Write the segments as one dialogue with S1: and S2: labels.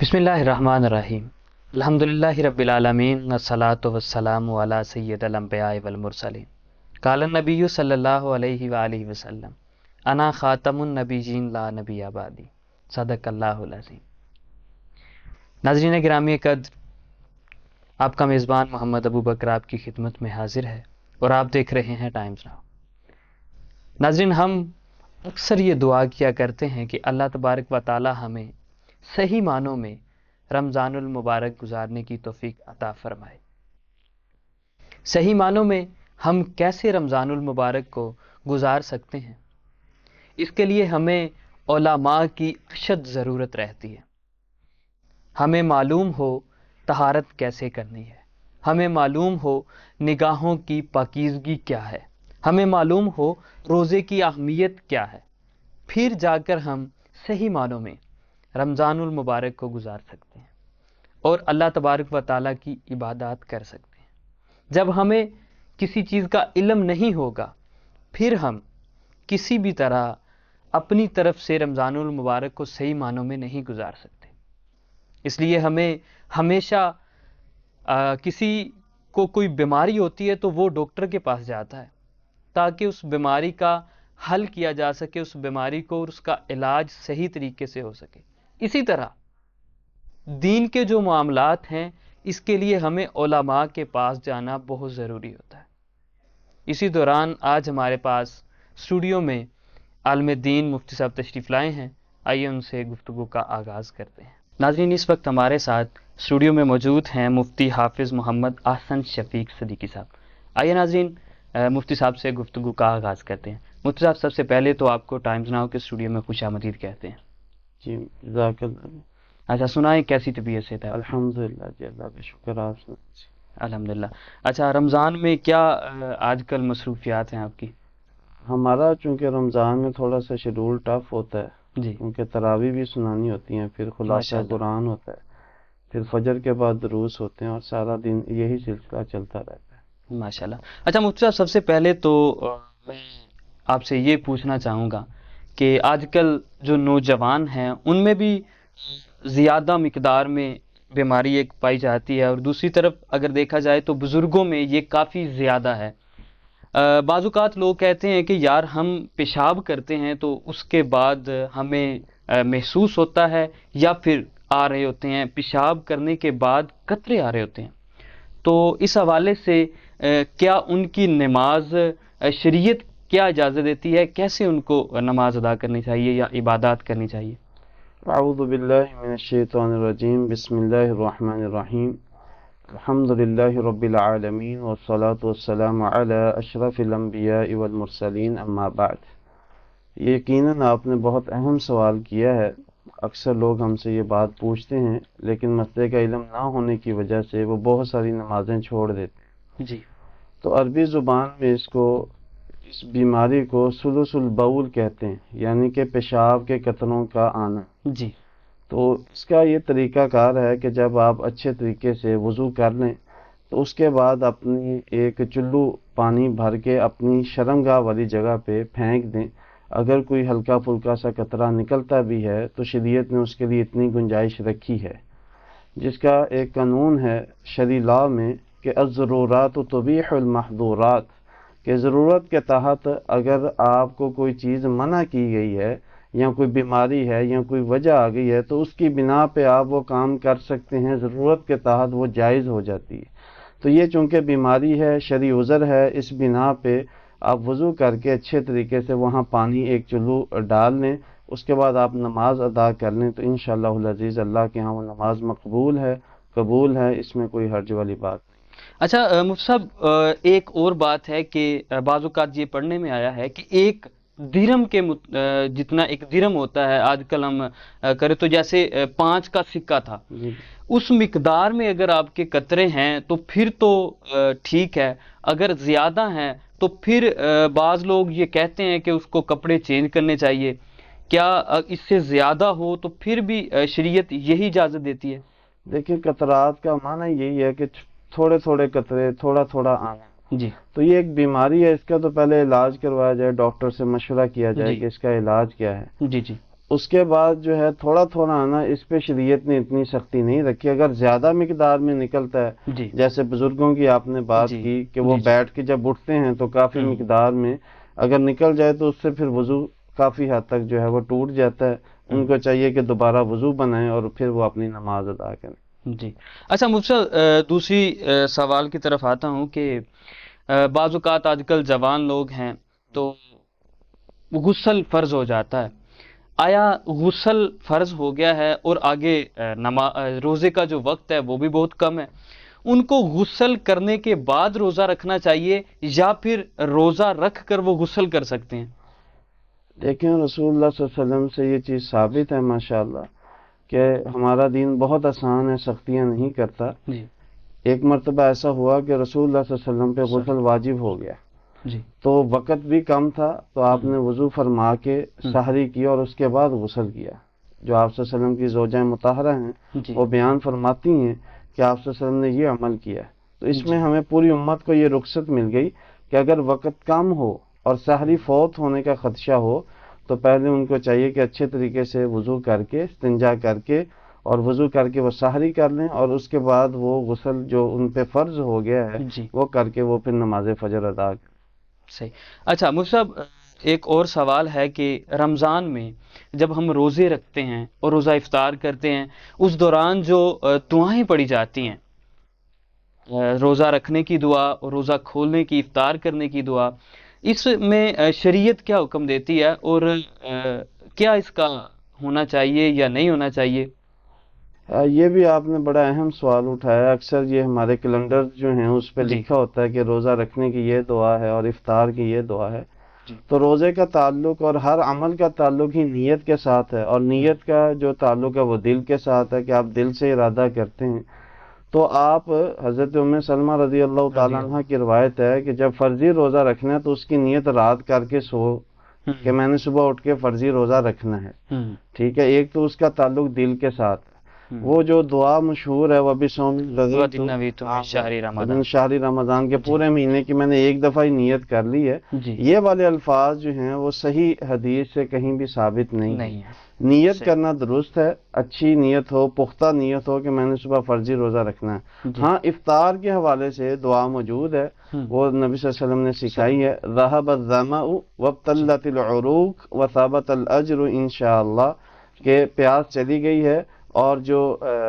S1: بسم اللہ الرحمن الرحیم الحمدللہ رب العالمین والصلاة والسلام علی سید الانبیاء والمرسلین قال النبی صلی اللہ علیہ وآلہ وسلم انا خاتم النبیین لا نبی بعدی صدق اللہ العظیم۔ ناظرین گرامی قدر، آپ کا میزبان محمد ابو بکر آپ کی خدمت میں حاضر ہے اور آپ دیکھ رہے ہیں ٹائمز ناؤ۔ ناظرین، ہم اکثر یہ دعا کیا کرتے ہیں کہ اللہ تبارک و تعالی ہمیں صحیح معنوں میں رمضان المبارک گزارنے کی توفیق عطا فرمائے۔ صحیح معنوں میں ہم کیسے رمضان المبارک کو گزار سکتے ہیں، اس کے لیے ہمیں علماء کی اشد ضرورت رہتی ہے۔ ہمیں معلوم ہو طہارت کیسے کرنی ہے، ہمیں معلوم ہو نگاہوں کی پاکیزگی کیا ہے، ہمیں معلوم ہو روزے کی اہمیت کیا ہے، پھر جا کر ہم صحیح معنوں میں رمضان المبارک کو گزار سکتے ہیں اور اللہ تبارک و تعالیٰ کی عبادات کر سکتے ہیں۔ جب ہمیں کسی چیز کا علم نہیں ہوگا، پھر ہم کسی بھی طرح اپنی طرف سے رمضان المبارک کو صحیح معنوں میں نہیں گزار سکتے۔ اس لیے ہمیں ہمیشہ کسی کو کوئی بیماری ہوتی ہے تو وہ ڈاکٹر کے پاس جاتا ہے تاکہ اس بیماری کا حل کیا جا سکے، اس بیماری کو اور اس کا علاج صحیح طریقے سے ہو سکے۔ اسی طرح دین کے جو معاملات ہیں، اس کے لیے ہمیں علماء کے پاس جانا بہت ضروری ہوتا ہے۔ اسی دوران آج ہمارے پاس اسٹوڈیو میں عالم دین مفتی صاحب تشریف لائے ہیں، آئیے ان سے گفتگو کا آغاز کرتے ہیں۔ ناظرین، اس وقت ہمارے ساتھ اسٹوڈیو میں موجود ہیں مفتی حافظ محمد احسن شفیق صدیقی صاحب۔ آئیے ناظرین مفتی صاحب سے گفتگو کا آغاز کرتے ہیں۔ مفتی صاحب، سب سے پہلے تو آپ کو ٹائمز ناؤ کے اسٹوڈیو میں خوش آمدید کہتے ہیں۔
S2: جی، جزاک اللہ۔
S1: اچھا، سنائیں کیسی طبیعت سے تھا؟
S2: الحمدللہ جی، اللہ کا شکر۔ آپ سے
S1: الحمدللہ۔ اچھا، رمضان میں کیا آج کل مصروفیات ہیں آپ کی؟
S2: ہمارا چونکہ رمضان میں تھوڑا سا شیڈول ٹف ہوتا ہے،
S1: جی،
S2: کیونکہ تراویح بھی سنانی ہوتی ہیں، پھر خلاصہ
S1: ماشاءاللہ۔
S2: قرآن ہوتا ہے، پھر فجر کے بعد دروس ہوتے ہیں، اور سارا دن یہی سلسلہ چلتا رہتا ہے۔
S1: ماشاءاللہ۔ اچھا مفتی صاحب، سب سے پہلے تو میں آپ سے یہ پوچھنا چاہوں گا کہ آج کل جو نوجوان ہیں ان میں بھی زیادہ مقدار میں بیماری ایک پائی جاتی ہے، اور دوسری طرف اگر دیکھا جائے تو بزرگوں میں یہ کافی زیادہ ہے۔ بعض اوقات لوگ کہتے ہیں کہ یار ہم پیشاب کرتے ہیں تو اس کے بعد ہمیں محسوس ہوتا ہے، یا پھر آ رہے ہوتے ہیں، پیشاب کرنے کے بعد قطرے آ رہے ہوتے ہیں۔ تو اس حوالے سے کیا ان کی نماز شریعت کیا اجازت دیتی ہے، کیسے ان کو نماز ادا کرنی چاہیے یا عبادات کرنی چاہیے؟
S2: اعوذ باللہ من الشیطان الرجیم، بسم اللہ الرحمن الرحیم، الحمدللہ رب العالمین، والصلاة والسلام علی اشرف الانبیاء والمرسلین، اما بعد۔ یقیناً آپ نے بہت اہم سوال کیا ہے۔ اکثر لوگ ہم سے یہ بات پوچھتے ہیں، لیکن مسئلے کا علم نہ ہونے کی وجہ سے وہ بہت ساری نمازیں چھوڑ دیتے ہیں۔
S1: جی،
S2: تو عربی زبان میں اس بیماری کو سلس البول کہتے ہیں، یعنی کہ پیشاب کے قطروں کا آنا۔
S1: جی،
S2: تو اس کا یہ طریقہ کار ہے کہ جب آپ اچھے طریقے سے وضو کر لیں تو اس کے بعد اپنی ایک چلو پانی بھر کے اپنی شرمگاہ والی جگہ پہ پھینک دیں۔ اگر کوئی ہلکا پھلکا سا قطرہ نکلتا بھی ہے تو شریعت نے اس کے لیے اتنی گنجائش رکھی ہے، جس کا ایک قانون ہے شرعی لاء میں کہ الضرورات تبیح المحظورات، کہ ضرورت کے تحت اگر آپ کو کوئی چیز منع کی گئی ہے، یا کوئی بیماری ہے یا کوئی وجہ آ گئی ہے، تو اس کی بنا پہ آپ وہ کام کر سکتے ہیں، ضرورت کے تحت وہ جائز ہو جاتی ہے۔ تو یہ چونکہ بیماری ہے، شرعی عذر ہے، اس بنا پہ آپ وضو کر کے اچھے طریقے سے وہاں پانی ایک چلو ڈال لیں، اس کے بعد آپ نماز ادا کر لیں، تو انشاءاللہ العزیز اللہ کے ہاں وہ نماز مقبول ہے، قبول ہے، اس میں کوئی حرج والی بات نہیں۔
S1: اچھا مفتی صاحب، ایک اور بات ہے کہ بعض اوقات یہ پڑھنے میں آیا ہے کہ ایک درہم کے جتنا ایک درہم ہوتا ہے، آج کل ہم کرے تو جیسے 5 کا سکہ تھا،
S2: جی،
S1: اس مقدار میں اگر آپ کے قطرے ہیں تو پھر تو ٹھیک ہے، اگر زیادہ ہیں تو پھر بعض لوگ یہ کہتے ہیں کہ اس کو کپڑے چینج کرنے چاہیے۔ کیا اس سے زیادہ ہو تو پھر بھی شریعت یہی اجازت دیتی ہے؟
S2: دیکھیں، قطرات کا معنی یہی ہے کہ تھوڑے تھوڑے قطرے، تھوڑا تھوڑا آنا۔
S1: جی،
S2: تو یہ ایک بیماری ہے، اس کا تو پہلے علاج کروایا جائے، ڈاکٹر سے مشورہ کیا جائے
S1: جی،
S2: کہ اس کا علاج کیا ہے۔
S1: جی، جی،
S2: اس کے بعد جو ہے تھوڑا تھوڑا آنا، اس پہ شریعت نے اتنی سختی نہیں رکھی. اگر زیادہ مقدار میں نکلتا ہے،
S1: جی
S2: جیسے بزرگوں کی آپ نے بات
S1: جی
S2: کی کہ وہ
S1: جی جی
S2: بیٹھ کے جب اٹھتے ہیں تو کافی
S1: ہوں
S2: مقدار میں اگر نکل جائے تو اس سے پھر وضو کافی حد تک جو ہے وہ ٹوٹ جاتا ہے. ان
S1: ہوں
S2: کو چاہیے کہ دوبارہ وضو بنائیں اور پھر وہ اپنی نماز ادا کریں.
S1: جی. اچھا مفتی صاحب، دوسری سوال کی طرف آتا ہوں کہ بعض اوقات آج کل جوان لوگ ہیں تو غسل فرض ہو جاتا ہے. آیا غسل فرض ہو گیا ہے اور آگے روزے کا جو وقت ہے وہ بھی بہت کم ہے، ان کو غسل کرنے کے بعد روزہ رکھنا چاہیے یا پھر روزہ رکھ کر وہ غسل کر سکتے ہیں؟
S2: دیکھیں رسول اللہ صلی اللہ علیہ وسلم سے یہ چیز ثابت ہے ماشاءاللہ کہ ہمارا دین بہت آسان ہے، سختیاں نہیں کرتا.
S1: جی
S2: ایک مرتبہ ایسا ہوا کہ رسول اللہ صلی اللہ علیہ وسلم پہ غسل واجب ہو گیا،
S1: جی
S2: تو وقت بھی کم تھا، تو آپ نے وضو فرما کے سحری کی اور اس کے بعد غسل کیا. جو آپ صلی اللہ علیہ وسلم کی زوجہ مطہرہ ہیں
S1: جی
S2: وہ بیان فرماتی ہیں کہ آپ صلی اللہ علیہ وسلم نے یہ عمل کیا. تو اس
S1: جی
S2: میں ہمیں پوری امت کو یہ رخصت مل گئی کہ اگر وقت کم ہو اور سحری فوت ہونے کا خدشہ ہو تو پہلے ان کو چاہیے کہ اچھے طریقے سے وضو کر کے استنجا کر کے اور وضو کر کے وہ سحری کر لیں، اور اس کے بعد وہ غسل جو ان پہ فرض ہو گیا ہے
S1: جی
S2: وہ کر کے وہ پھر نماز فجر ادا کریں.
S1: صحیح. اچھا مفتی صاحب، ایک اور سوال ہے کہ رمضان میں جب ہم روزے رکھتے ہیں اور روزہ افطار کرتے ہیں، اس دوران جو دعائیں پڑھی جاتی ہیں، روزہ رکھنے کی دعا اور روزہ کھولنے کی، افطار کرنے کی دعا، اس میں شریعت کیا حکم دیتی ہے اور کیا اس کا ہونا چاہیے یا نہیں ہونا چاہیے؟
S2: یہ بھی آپ نے بڑا اہم سوال اٹھایا. اکثر یہ ہمارے کیلنڈر جو ہیں اس پہ
S1: جی
S2: لکھا ہوتا ہے کہ روزہ رکھنے کی یہ دعا ہے اور افطار کی یہ دعا ہے.
S1: جی
S2: تو روزے کا تعلق اور ہر عمل کا تعلق ہی نیت کے ساتھ ہے، اور نیت کا جو تعلق ہے وہ دل کے ساتھ ہے کہ آپ دل سے ارادہ کرتے ہیں. تو آپ حضرت ام سلمہ رضی اللہ تعالیٰ
S1: رضی
S2: عنہ کی روایت ہے کہ جب فرضی روزہ رکھنا ہے تو اس کی نیت رات کر کے سو کہ میں نے صبح اٹھ کے فرضی روزہ رکھنا ہے. ٹھیک ہے، ایک تو اس کا تعلق دل کے ساتھ ہے. وہ جو دعا مشہور ہے وہ بھی سوم
S1: وَدِنَّوِيتُ مِن شَهْرِ رمضان.
S2: من شہری رمضان کے پورے مہینے کی میں نے ایک دفعہ ہی نیت کر لی ہے.
S1: جی
S2: یہ والے الفاظ جو ہیں وہ صحیح حدیث سے کہیں بھی ثابت نہیں ہیں.
S1: نہیں ہے.
S2: نیت
S1: صحیح.
S2: کرنا درست ہے، اچھی نیت ہو، پختہ نیت ہو کہ میں نے صبح فرضی روزہ رکھنا ہے.
S1: جی.
S2: ہاں افطار کے حوالے سے دعا موجود ہے، وہ نبی صلی اللہ علیہ وسلم نے سکھائی ہے. ذهب الظمأ وابتلت العروق وثابت الاجر انشاءاللہ، کہ پیاس چلی گئی ہے اور جو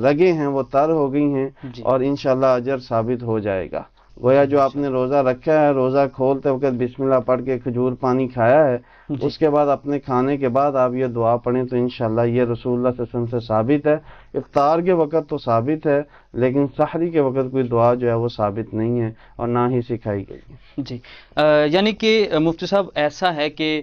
S2: رگیں ہیں وہ تر ہو گئی ہیں
S1: جی
S2: اور انشاءاللہ اجر ثابت ہو جائے گا. گویا جو آپ نے روزہ رکھا ہے، روزہ کھولتے وقت بسم اللہ پڑھ کے کھجور پانی کھایا ہے،
S1: جی
S2: اس کے بعد اپنے کھانے کے بعد آپ یہ دعا پڑھیں تو انشاءاللہ یہ رسول اللہ صلی اللہ علیہ وسلم سے ثابت ہے. افطار کے وقت تو ثابت ہے، لیکن سحری کے وقت کوئی دعا جو ہے وہ ثابت نہیں ہے اور نہ ہی سکھائی گئی ہے.
S1: جی. یعنی کہ مفتی صاحب ایسا ہے کہ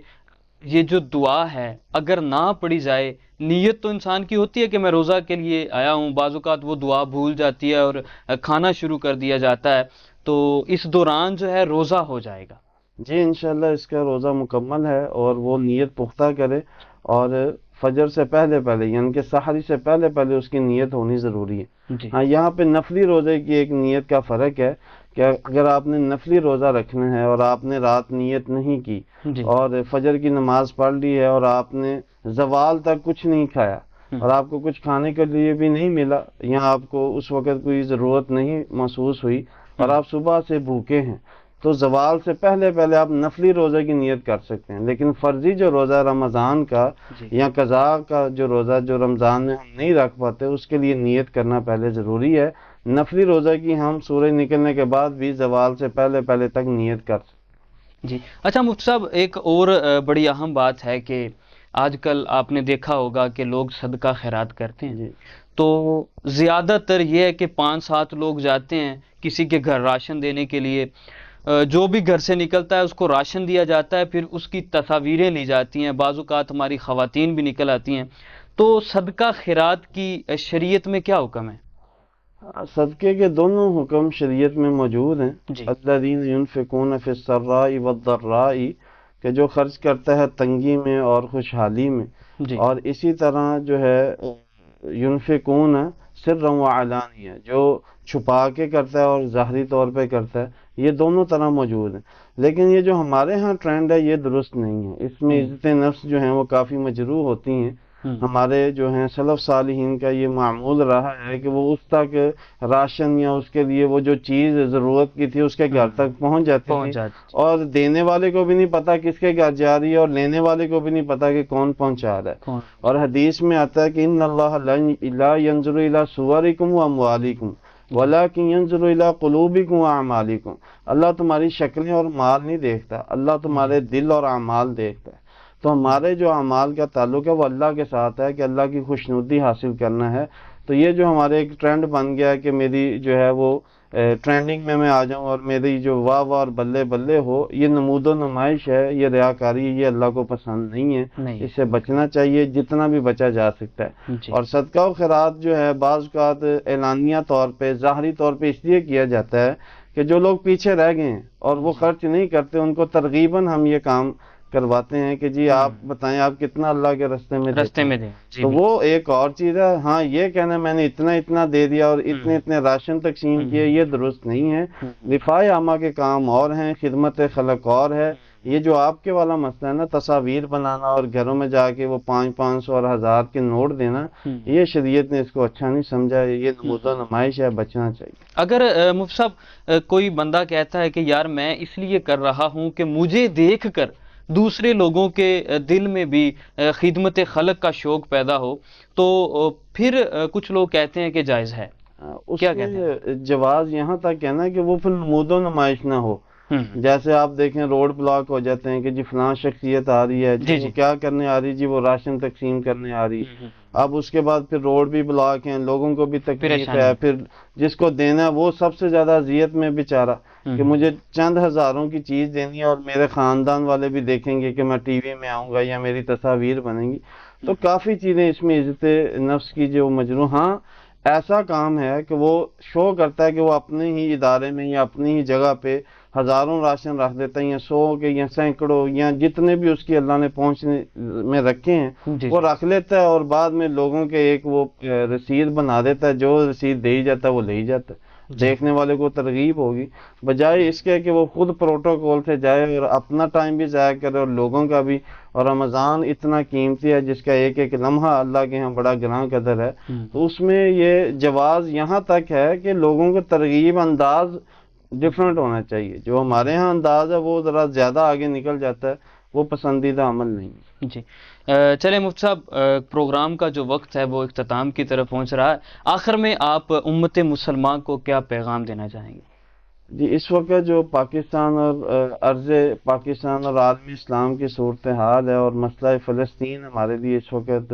S1: یہ جو دعا ہے اگر نہ پڑھی جائے، نیت تو انسان کی ہوتی ہے کہ میں روزہ کے لیے آیا ہوں، بعض اوقات وہ دعا بھول جاتی ہے اور کھانا شروع کر دیا جاتا ہے، تو اس دوران جو ہے روزہ ہو جائے گا.
S2: جی انشاءاللہ اس کا روزہ مکمل ہے، اور وہ نیت پختہ کرے اور فجر سے پہلے پہلے یعنی کہ سحری سے پہلے پہلے اس کی نیت ہونی ضروری ہے.
S1: جی
S2: ہاں یہاں پہ نفلی روزے کی ایک نیت کا فرق ہے کہ اگر آپ نے نفلی روزہ رکھنا ہے اور آپ نے رات نیت نہیں کی
S1: جی
S2: اور فجر کی نماز پڑھ لی ہے اور آپ نے زوال تک کچھ نہیں کھایا اور آپ کو کچھ کھانے کے لیے بھی نہیں ملا، یہاں آپ کو اس وقت کوئی ضرورت نہیں محسوس ہوئی اور آپ صبح سے بھوکے ہیں، تو زوال سے پہلے پہلے آپ نفلی روزے کی نیت کر سکتے ہیں. لیکن فرضی جو روزہ رمضان کا
S1: جی
S2: یا قضاء کا جو روزہ جو رمضان میں ہم نہیں رکھ پاتے، اس کے لیے نیت کرنا پہلے ضروری ہے. نفلی روزہ کی ہم سورج نکلنے کے بعد بھی زوال سے پہلے پہلے تک نیت کر سکتے.
S1: جی. اچھا مفتی صاحب، ایک اور بڑی اہم بات ہے کہ آج کل آپ نے دیکھا ہوگا کہ لوگ صدقہ خیرات کرتے ہیں،
S2: جی
S1: تو زیادہ تر یہ ہے کہ 5-7 لوگ جاتے ہیں کسی کے گھر راشن دینے کے لیے، جو بھی گھر سے نکلتا ہے اس کو راشن دیا جاتا ہے، پھر اس کی تصاویریں لی جاتی ہیں، بعض اوقات ہماری خواتین بھی نکل آتی ہیں. تو صدقہ خیرات کی شریعت میں کیا حکم ہے؟
S2: صدقے کے دونوں حکم شریعت میں موجود ہیں.
S1: جی
S2: الذین ینفقون فی السراء والضراء، کہ جو خرچ کرتا ہے تنگی میں اور خوشحالی میں،
S1: جی
S2: اور اسی طرح جو ہے ینفقون سرا وعلانیہ، جو چھپا کے کرتا ہے اور ظاہری طور پہ کرتا ہے، یہ دونوں طرح موجود ہیں۔ لیکن یہ جو ہمارے ہاں ٹرینڈ ہے یہ درست نہیں ہے، اس میں عزت نفس جو ہیں وہ کافی مجروح ہوتی ہیں۔ ہمارے جو ہیں سلف صالحین کا یہ معمول رہا ہے کہ وہ اس تک راشن یا اس کے لیے وہ جو چیز ضرورت کی تھی اس کے گھر تک پہنچ جاتی تھی، اور دینے والے کو بھی نہیں پتا کس کے گھر جا رہی ہے، اور لینے والے کو بھی نہیں پتا کہ کون پہنچا رہا ہے۔ اور حدیث میں آتا ہے کہ ان اللہ لا ينظر الى صورکم واموالکم ولیکن ينظر الى قلوبکم واعمالکم، اللہ تمہاری شکلیں اور مال نہیں دیکھتا، اللہ تمہارے دل اور اعمال دیکھتا ہے۔ تو ہمارے جو اعمال کا تعلق ہے وہ اللہ کے ساتھ ہے کہ اللہ کی خوشنودی حاصل کرنا ہے۔ تو یہ جو ہمارے ایک ٹرینڈ بن گیا ہے کہ میری جو ہے وہ ٹرینڈنگ میں آ جاؤں اور میری جو واہ واہ اور بلے بلے ہو، یہ نمود و نمائش ہے، یہ ریاکاری ہے، یہ اللہ کو پسند نہیں ہے، اس سے بچنا چاہیے جتنا بھی بچا جا سکتا ہے۔ اور صدقہ و خیرات جو ہے بعض اوقات اعلانیہ طور پہ ظاہری طور پہ اس لیے کیا جاتا ہے کہ جو لوگ پیچھے رہ گئے ہیں اور وہ خرچ نہیں کرتے ان کو ترغیباً ہم یہ کام کرواتے ہیں کہ جی آپ بتائیں آپ کتنا اللہ کے راستے میں دیں۔ تو وہ ایک اور چیز ہے۔ ہاں یہ کہنا میں نے اتنا دے دیا اور اتنے راشن تقسیم کیے، یہ درست نہیں ہے۔ دفاع عامہ کے کام اور ہیں، خدمت خلق اور ہے۔ یہ جو آپ کے والا مسئلہ ہے نا، تصاویر بنانا اور گھروں میں جا کے وہ 500 اور 1000 کے نوٹ دینا، یہ شریعت نے اس کو اچھا نہیں سمجھا، یہ نمود و نمائش ہے، بچنا چاہیے۔
S1: اگر مفتی صاحب کوئی بندہ کہتا ہے کہ یار میں اس لیے کر رہا ہوں کہ مجھے دیکھ کر دوسرے لوگوں کے دل میں بھی خدمت خلق کا شوق پیدا ہو، تو پھر کچھ لوگ کہتے ہیں کہ جائز ہے، کیا کہتے ہیں؟
S2: جواز یہاں تک ہے نا کہ وہ پھر نمود و نمائش نہ ہو۔ جیسے آپ دیکھیں روڈ بلاک ہو جاتے ہیں کہ جی فلاں شخصیت آ رہی ہے، جی کیا کرنے آ رہی، جی وہ راشن تقسیم کرنے آ رہی۔ اب اس کے بعد پھر روڈ بھی بلاک ہیں، لوگوں کو بھی تکلیف ہے، پھر جس کو دینا ہے وہ سب سے زیادہ اذیت میں بیچارہ کہ مجھے چند ہزاروں کی چیز دینی ہے اور میرے خاندان والے بھی دیکھیں گے کہ میں ٹی وی میں آؤں گا یا میری تصاویر بنیں گی۔ تو کافی چیزیں اس میں عزت نفس کی جو مجروح، ہاں ایسا کام ہے کہ وہ شو کرتا ہے کہ وہ اپنے ہی ادارے میں یا اپنی ہی جگہ پہ ہزاروں راشن رکھ دیتا ہے، یا 100 کے یا سینکڑوں یا جتنے بھی اس کی اللہ نے پہنچنے میں رکھے ہیں وہ رکھ لیتا ہے، اور بعد میں لوگوں کے ایک وہ رسید بنا دیتا ہے، جو رسید دے ہی جاتا ہے وہ لے ہی جاتا ہے۔ دیکھنے والے کو ترغیب ہوگی، بجائے اس کے کہ وہ خود پروٹوکول سے جائے اور اپنا ٹائم بھی ضائع کرے اور لوگوں کا بھی۔ اور رمضان اتنا قیمتی ہے جس کا ایک لمحہ اللہ کے ہاں بڑا گراں قدر ہے، تو اس میں یہ جواز یہاں تک ہے کہ لوگوں کو ترغیب انداز ڈفرنٹ ہونا چاہیے۔ جو ہمارے ہاں انداز ہے وہ ذرا زیادہ آگے نکل جاتا ہے، وہ پسندیدہ عمل نہیں ہے۔
S1: جی چلیں مفتی صاحب، پروگرام کا جو وقت ہے وہ اختتام کی طرف پہنچ رہا ہے، آخر میں آپ امت مسلمان کو کیا پیغام دینا چاہیں گے؟
S2: جی اس وقت جو پاکستان اور عرض پاکستان اور عالم اسلام کی صورتحال ہے اور مسئلہ فلسطین ہمارے لیے اس وقت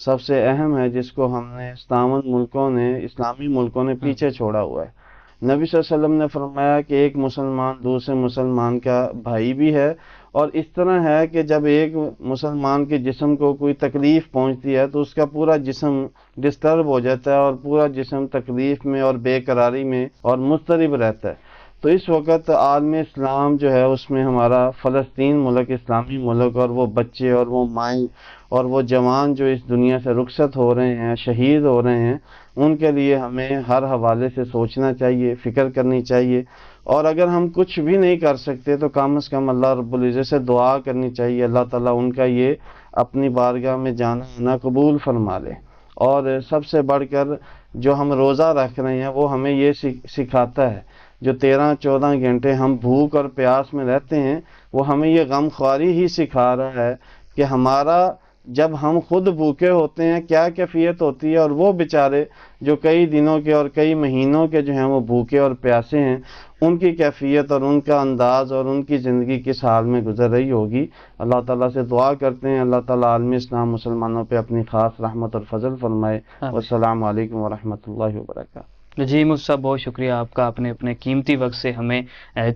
S2: سب سے اہم ہے، جس کو ہم نے 57 ملکوں نے، اسلامی ملکوں نے پیچھے چھوڑا ہوا ہے۔ نبی صلی اللہ علیہ وسلم نے فرمایا کہ ایک مسلمان دوسرے مسلمان کا بھائی بھی ہے، اور اس طرح ہے کہ جب ایک مسلمان کے جسم کو کوئی تکلیف پہنچتی ہے تو اس کا پورا جسم ڈسٹرب ہو جاتا ہے اور پورا جسم تکلیف میں اور بے قراری میں اور مضطرب رہتا ہے۔ تو اس وقت عالم اسلام جو ہے اس میں ہمارا فلسطین ملک، اسلامی ملک، اور وہ بچے اور وہ مائیں اور وہ جوان جو اس دنیا سے رخصت ہو رہے ہیں، شہید ہو رہے ہیں، ان کے لیے ہمیں ہر حوالے سے سوچنا چاہیے، فکر کرنی چاہیے، اور اگر ہم کچھ بھی نہیں کر سکتے تو کم از کم اللہ رب العزت سے دعا کرنی چاہیے، اللہ تعالیٰ ان کا یہ اپنی بارگاہ میں جانا آنا قبول فرما لے۔ اور سب سے بڑھ کر جو ہم روزہ رکھ رہے ہیں وہ ہمیں یہ سکھاتا ہے، جو 13-14 گھنٹے ہم بھوک اور پیاس میں رہتے ہیں، وہ ہمیں یہ غم خواری ہی سکھا رہا ہے کہ ہمارا جب ہم خود بھوکے ہوتے ہیں کیا کیفیت ہوتی ہے، اور وہ بیچارے جو کئی دنوں کے اور کئی مہینوں کے جو ہیں وہ بھوکے اور پیاسے ہیں، ان کی کیفیت اور ان کا انداز اور ان کی زندگی کس حال میں گزر رہی ہوگی۔ اللہ تعالیٰ سے دعا کرتے ہیں اللہ تعالیٰ عالم اسلام مسلمانوں پہ اپنی خاص رحمت اور فضل فرمائے۔ والسلام علیکم ورحمۃ اللہ وبرکاتہ۔
S1: جی مفتی صاحب بہت شکریہ آپ کا، آپ نے اپنے قیمتی وقت سے ہمیں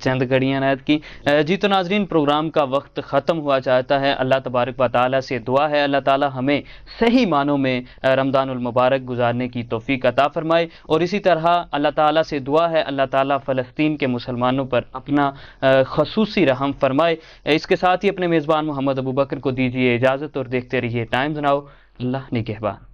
S1: چند گھڑیاں عنایت کی۔ جی تو ناظرین، پروگرام کا وقت ختم ہوا چاہتا ہے، اللہ تبارک و تعالیٰ سے دعا ہے اللہ تعالیٰ ہمیں صحیح معنوں میں رمضان المبارک گزارنے کی توفیق عطا فرمائے، اور اسی طرح اللہ تعالیٰ سے دعا ہے اللہ تعالیٰ فلسطین کے مسلمانوں پر اپنا خصوصی رحم فرمائے۔ اس کے ساتھ ہی اپنے میزبان محمد ابو بکر کو دیجیے اجازت اور دیکھتے رہیے ٹائمز ناؤ۔ اللہ نگہبان۔